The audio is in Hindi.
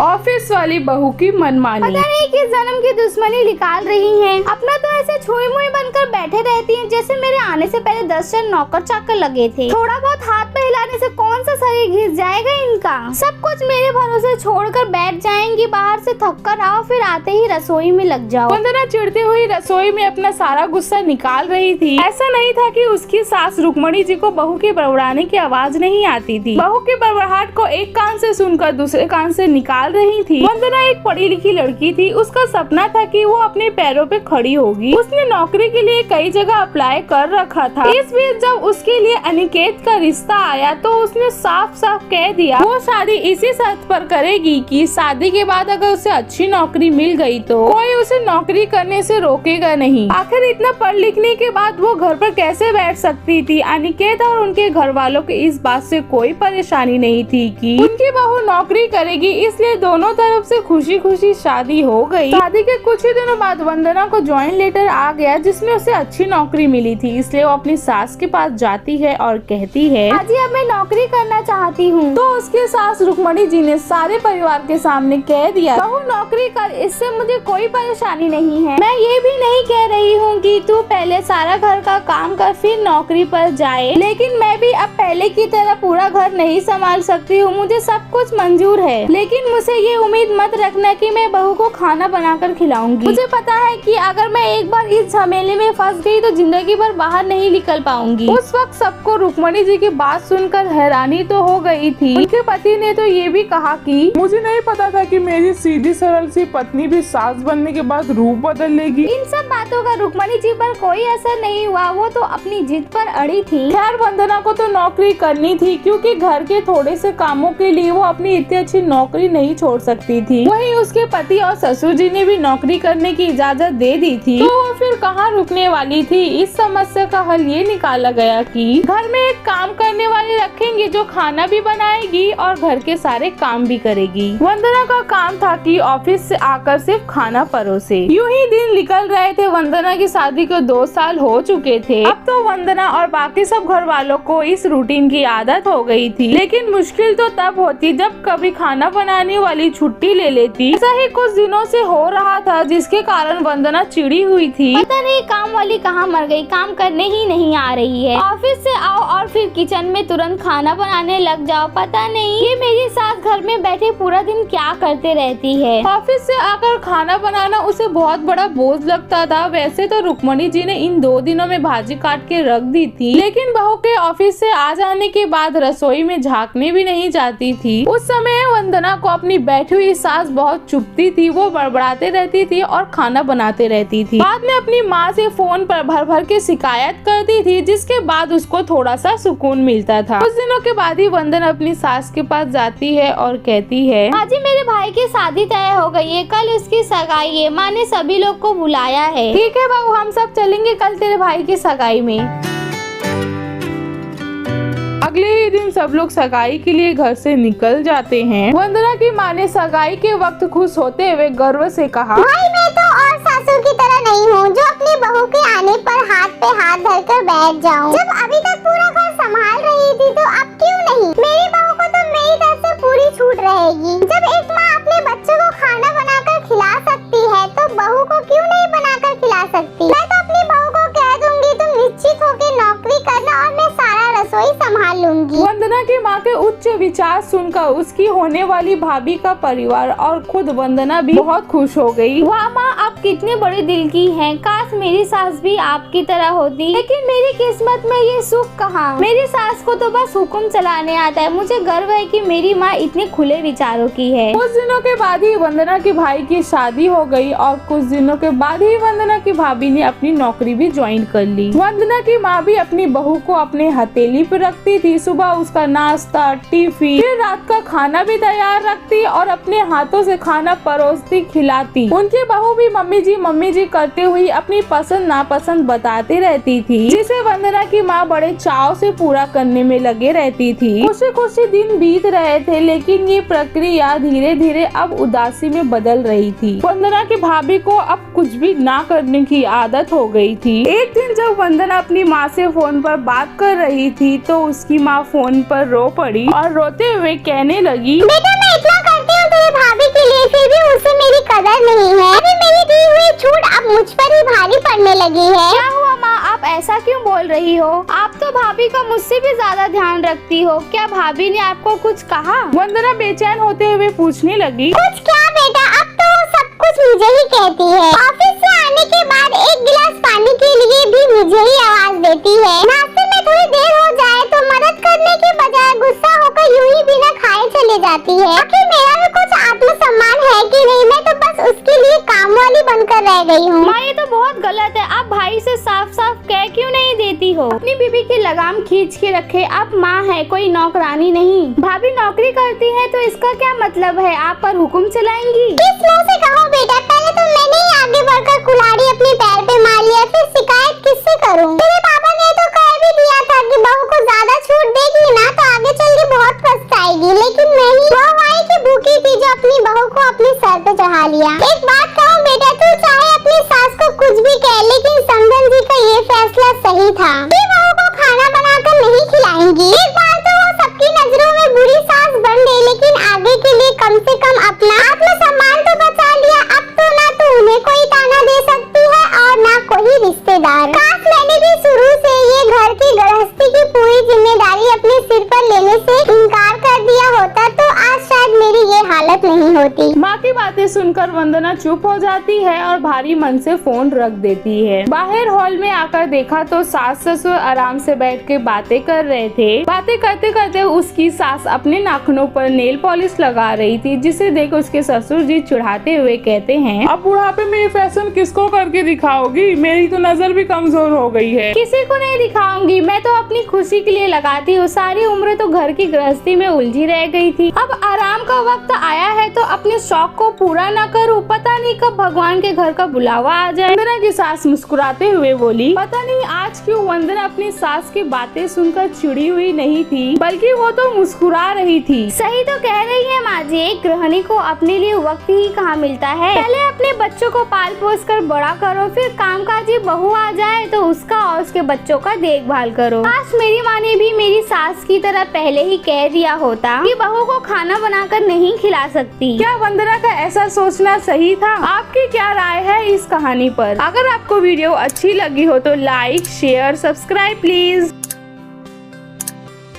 ऑफिस वाली बहू की मनमानी। पता नहीं किस जन्म की दुश्मनी निकाल रही हैं। अपना तो ऐसे छुई मुई बनकर बैठे रहती हैं जैसे मेरे आने से पहले 10 जन नौकर चाकर लगे थे। थोड़ा बहुत हाथ पे हिलाने से कौन सा शरीर घिस जाएगा इनका। सब कुछ मेरे भरोसे छोड़कर बैठ जाएंगी। बाहर से थक कर आओ, फिर आते ही रसोई में लग जाओ। वंदना चिढ़ती हुई रसोई में अपना सारा गुस्सा निकाल रही थी। ऐसा नहीं था कि उसकी सास रुक्मणी जी को बहू के बड़बड़ाने की आवाज नहीं आती थी। बहू की बड़बड़ाहट को एक कान से सुनकर दूसरे कान से निकाल रही थी। वंदना एक पढ़ी लिखी लड़की थी। उसका सपना था कि वो अपने पैरों पे खड़ी होगी। उसने नौकरी के लिए कई जगह अप्लाई कर रखा था। इस बीच जब उसके लिए अनिकेत का रिश्ता आया तो उसने साफ साफ कह दिया वो शादी इसी शर्त पर करेगी कि शादी के बाद अगर उसे अच्छी नौकरी मिल गई तो कोई उसे नौकरी करने से रोकेगा नहीं। आखिर इतना पढ़ लिखने के बाद वो घर पर कैसे बैठ सकती थी। अनिकेत और उनके घर वालों के इस बात से कोई परेशानी नहीं थी कि उनकी बहू नौकरी करेगी, इसलिए दोनों तरफ से खुशी खुशी शादी हो गई। शादी के कुछ ही दिनों बाद वंदना को ज्वाइन लेटर आ गया जिसमें उसे अच्छी नौकरी मिली थी। इसलिए वो अपनी सास के पास जाती है और कहती है हाजी अब मैं नौकरी करना चाहती हूँ। तो उसके सास रुक्मणी जी ने सारे परिवार के सामने कह दिया बहू नौकरी कर, इससे मुझे कोई परेशानी नहीं है। मैं ये भी नहीं कह रही हूँ कि तू पहले सारा घर का काम कर फिर नौकरी पर जाए, लेकिन मैं भी अब पहले की तरह पूरा घर नहीं संभाल सकती हूँ। मुझे सब कुछ मंजूर है, लेकिन मुझे ये उम्मीद मत रखना कि मैं बहू को खाना बनाकर खिलाऊंगी। मुझे पता है कि अगर मैं एक बार इस झमेले में फंस गई तो जिंदगी भर बाहर नहीं निकल पाऊंगी। उस वक्त सबको रुक्मणी जी की बात सुनकर हैरानी तो हो गई थी। उनके पति ने तो ये भी कहा कि मुझे नहीं पता था कि मेरी सीधी सरल सी पत्नी भी सास बनने के बाद रूप बदल लेगी। इन सब बातों का रुक्मणी जी पर कोई असर नहीं हुआ। वो तो अपनी जिद पर अड़ी थी। खैर वंदना को तो नौकरी करनी थी क्योंकि घर के थोड़े से कामों के लिए वो अपनी इतनी अच्छी नौकरी नहीं छोड़ सकती थी। वहीं उसके पति और ससुर जी ने भी नौकरी करने की इजाजत दे दी थी, तो वो फिर कहाँ रुकने वाली थी। इस समस्या का हल ये निकाला गया कि घर में एक काम करने वाली रखेंगे जो खाना भी बनाएगी और घर के सारे काम भी करेगी। वंदना का काम था कि ऑफिस से आकर सिर्फ खाना परोसे। यूं ही दिन निकल रहे थे। वंदना की शादी को 2 साल हो चुके थे। अब तो वंदना और बाकी सब घर वालों को इस रूटीन की आदत हो गई थी, लेकिन मुश्किल तो तब होती जब कभी खाना बनाने वाली छुट्टी ले लेती। ऐसा ही कुछ दिनों से हो रहा था जिसके कारण वंदना चिड़ी हुई थी। पता नहीं काम वाली कहाँ मर गई, काम करने ही नहीं आ रही है। ऑफिस से आओ और फिर किचन में तुरंत खाना बनाने लग जाओ। पता नहीं ये मेरी सास घर में बैठे पूरा दिन क्या करते रहती है। ऑफिस से आकर खाना बनाना उसे बहुत बड़ा बोझ लगता था। वैसे तो रुक्मणी जी ने इन 2 दिनों में भाजी काट के रख दी थी, लेकिन बहू के ऑफिस से आ जाने के बाद रसोई में झांकने भी नहीं जाती थी। उस समय वंदना को अपनी बैठी हुई सास बहुत चुभती थी। वो बड़बड़ाते रहती थी और खाना बनाते रहती थी। बाद में अपनी माँ से फोन पर भर भर के शिकायत करती थी, जिसके बाद उसको थोड़ा सा सुकून मिलता था। कुछ दिनों के बाद ही वंदना अपनी सास के पास जाती है और कहती है हाजी मेरे भाई की शादी तय हो गई है, कल उसकी सगाई है। माँ ने सभी लोग को बुलाया है। ठीक है बहू, हम सब चलेंगे कल तेरे भाई की सगाई में। अगले ही दिन सब लोग सगाई के लिए घर से निकल जाते हैं। वंदना की माँ ने सगाई के वक्त खुश होते हुए गर्व से कहा भाई मैं तो और सासू की तरह नहीं हूँ जो अपनी बहू के आने पर हाथ पे हाथ धरकर बैठ जाऊँ। जब अभी तक पूरा घर संभाल रही थी तो अब क्यों नहीं। मेरी बहू को तो मेरी तरफ से पूरी छूट रहेगी। जब एक माँ अपने बच्चों को खाना बनाकर खिला सकती है तो बहू को क्यों नहीं बनाकर खिला सकती। मैं तो अपनी बहू को कह दूंगी तुम निश्चित होकर नौकरी करना और मैं सारा रसोई संभाल लूंगी। वंदना की माँ के उच्च विचार सुनकर उसकी होने वाली भाभी का परिवार और खुद वंदना भी बहुत खुश हो गई। वाह माँ आप कितने बड़े दिल की हैं। काश मेरी सास भी आपकी तरह होती, लेकिन मेरी किस्मत में ये सुख कहाँ। मेरी सास को तो बस हुक्म चलाने आता है। मुझे गर्व है कि मेरी माँ इतने खुले विचारों की है। कुछ दिनों के बाद ही वंदना के भाई की शादी हो गई और कुछ दिनों के बाद ही वंदना की भाभी ने अपनी नौकरी भी ज्वाइन कर ली। वंदना की माँ भी अपनी बहू को अपने हथेली पर रखती थी। सुबह उसका नाश्ता, टिफिन, फिर रात का खाना भी तैयार रखती और अपने हाथों से खाना परोसती, खिलाती। उनकी बहू भी मम्मी जी करते हुए अपनी पसंद नापसंद बताती रहती थी, जिसे वंदना की माँ बड़े चाव से पूरा करने में लगे रहती थी। खुशी खुशी दिन बीत रहे थे, लेकिन ये प्रक्रिया धीरे धीरे अब उदासी में बदल रही थी। वंदना की भाभी को अब कुछ भी ना करने की आदत हो गई थी। एक दिन जब वंदना अपनी माँ से फोन पर बात कर रही थी तो उसकी माँ फोन पर रो पड़ी और रोते हुए कहने लगी बेटा मैं इतना करती हूँ तेरे भाभी की बोल रही हो? आप तो भाभी का मुझसे भी ज्यादा ध्यान रखती हो। क्या भाभी ने आपको कुछ कहा? वंदना बेचैन होते हुए पूछने लगी। कुछ क्या बेटा, अब तो वो सब कुछ मुझे ही कहती है। ऑफिस से आने के बाद एक गिलास पानी के लिए भी मुझे ही आवाज देती है। नाश्ते में थोड़ी देर हो जाए तो मदद करने के बजाय गुस्सा होकर यूं ही बिना खाए चले जाती है। आखिर मेरा भी कुछ आत्मसम्मान है कि नहीं? मैं तो बस उसके लिए काम वाली बनकर रह गई हूँ। माँ, ये तो बहुत गलत है। आप भाई से साफ साफ कह क्यों नहीं देती हो? अपनी बीबी की लगाम खींच के रखे। आप माँ है, कोई नौकरानी नहीं। भाभी नौकरी करती है तो इसका क्या मतलब है? आप पर हुक्म चलाएंगी? किस मुंह से कहूँ बेटा? पहले तो मैंने ही आगे बढ़कर कुल्हाड़ी अपने पैर पे मार लिया, फिर शिकायत किससे करूँ? तेरे पापा ने तो कह भी दिया था कि बहू को ज्यादा छूट देगी ना तो आगे चल के बहुत पछताएगी, लेकिन मैं ही वो माई की भूखी थी जो अपनी बहू को अपने सर पे चढ़ा लिया। एक बात कहूँ बेटा, तू चाहे अपनी सास को कुछ भी कह, लेकिन समधन जी का ये फैसला सही था कि बहू को खाना बनाकर नहीं खिलाएंगी। एक बार तो वो सबकी नजरों में बुरी सास बन गई, लेकिन आगे के लिए कम से कम अपना आत्मसम्मान तो बचा लिया। अब तो ना तो उन्हें कोई ताना दे सकती है और ना कोई रिश्तेदार। काश मैंने भी शुरू से ये घर की गृहस्थी की पूरी जिम्मेदारी अपने सिर पर लेने से इनकार कर दिया होता तो आज शायद मेरी ये हालत नहीं होती। माँ की बातें सुनकर वंदना चुप हो जाती है और भारी मन से फोन रख देती है। बाहर हॉल में आकर देखा तो सास ससुर आराम से बैठ के बातें कर रहे थे। बातें करते करते उसकी सास अपने नाखूनों पर नेल पॉलिश लगा रही थी, जिसे देख उसके ससुर जी चिढ़ाते हुए कहते हैं, अब बुढ़ापे में ये फैशन किसको करके दिखाओगी? मेरी तो नजर भी कमजोर हो गई है। किसी को नहीं दिखाऊंगी, मैं तो अपनी खुशी के लिए लगाती हूँ। सारी उम्र तो घर की गृहस्थी में उलझी रह गई थी। अब आराम का वक्त आया है तो अपने शौक को पूरा न करूँ? पता नहीं कब भगवान के घर का बुलावा आ जाए। वंदना की सास मुस्कुराते हुए बोली। पता नहीं आज क्यों वंदना अपनी सास की बातें सुनकर चिड़ी हुई नहीं थी, बल्कि वो तो मुस्कुरा रही थी। सही तो कह रही है माँ जी, एक गृहिणी को अपने लिए वक्त ही कहाँ मिलता है। पहले अपने बच्चों को पाल पोस कर बड़ा करो, फिर कामकाजी बहू आ जाए तो उसका और उसके बच्चों का देखभाल करो। काश मेरी माँ ने भी मेरी सास की तरह पहले ही कह दिया होता कि बहू को खाना बनाकर नहीं खिला सकती। क्या वंदना का ऐसा सोचना सही था? आपकी क्या राय है इस कहानी पर? अगर आपको वीडियो अच्छी लगी हो तो लाइक शेयर सब्सक्राइब प्लीज।